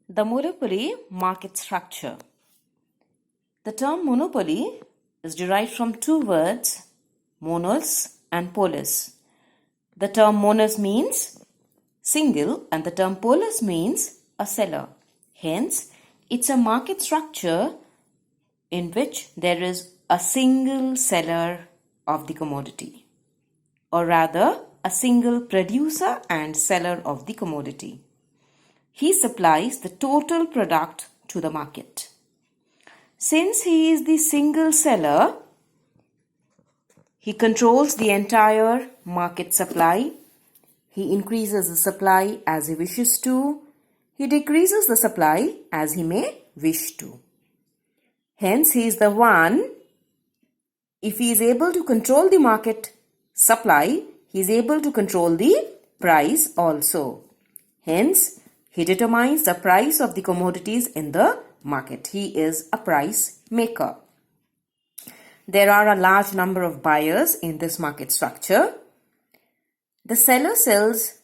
The monopoly market structure. The term monopoly is derived from two words, monos and polis. The term monos means single and the term polis means a seller. Hence, it's a market structure in which there is a single seller of the commodity, or rather a single producer and seller of the commodity. He supplies the total product to the market. Since he is the single seller, he controls the entire market supply. He increases the supply as he wishes to. He decreases the supply as he may wish to. Hence, he is the one, if he is able to control the market supply, he is able to control the price also. Hence, he determines the price of the commodities in the market. He is a price maker. There are a large number of buyers in this market structure. The seller sells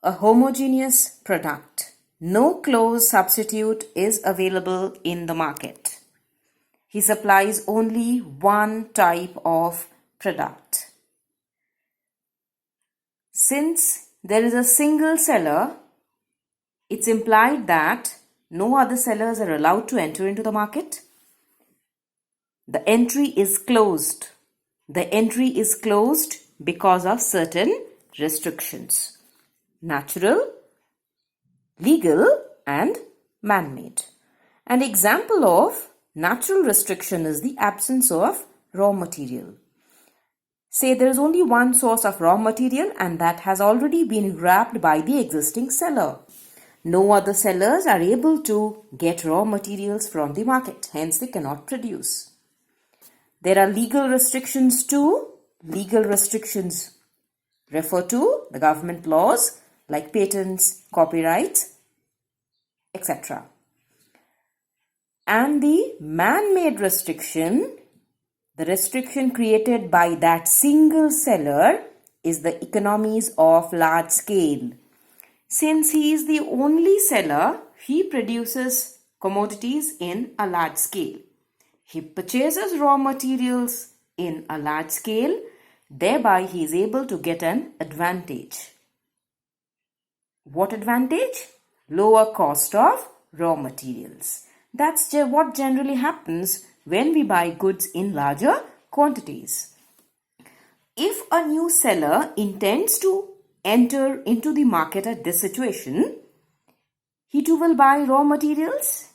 a homogeneous product. No close substitute is available in the market. He supplies only one type of product. Since there is a single seller, it's implied that no other sellers are allowed to enter into the market. The entry is closed. The entry is closed because of certain restrictions: natural, legal, and man-made. An example of natural restriction is the absence of raw material. Say there is only one source of raw material and that has already been grabbed by the existing seller. No other sellers are able to get raw materials from the market, hence they cannot produce. There are legal restrictions too. Legal restrictions refer to the government laws like patents, copyrights, etc. And the man-made restriction, the restriction created by that single seller, is the economies of large scale. Since he is the only seller, he produces commodities in a large scale. He purchases raw materials in a large scale. Thereby, he is able to get an advantage. What advantage? Lower cost of raw materials. That's what generally happens when we buy goods in larger quantities. If a new seller intends to enter into the market at this situation, he too will buy raw materials,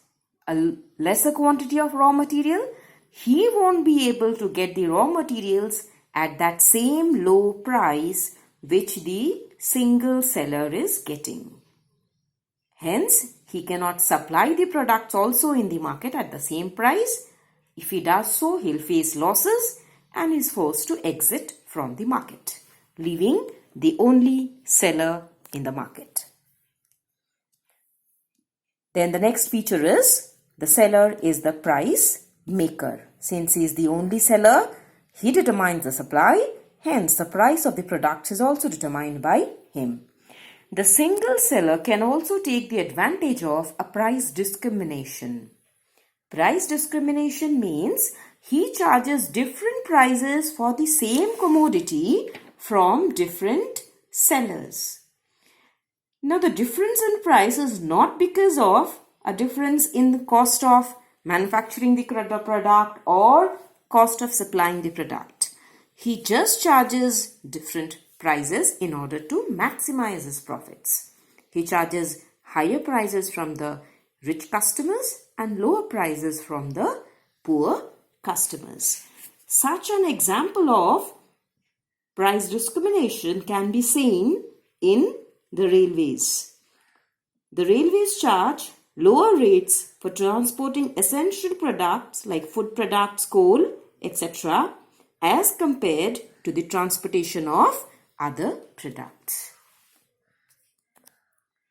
a lesser quantity of raw material. He won't be able to get the raw materials at that same low price which the single seller is getting. Hence, he cannot supply the products also in the market at the same price. If he does so, he'll face losses and is forced to exit from the market, leaving the only seller in the market. Then the next feature is the seller is the price maker. Since he is the only seller, he determines the supply. Hence, the price of the products is also determined by him. The single seller can also take the advantage of a price discrimination. Price discrimination means he charges different prices for the same commodity from different sellers. Now, the difference in price is not because of a difference in the cost of manufacturing the product or cost of supplying the product. He just charges different prices in order to maximize his profits. He charges higher prices from the rich customers and lower prices from the poor customers. Such an example of price discrimination can be seen in the railways. The railways charge lower rates for transporting essential products like food products, coal, etc., as compared to the transportation of other products.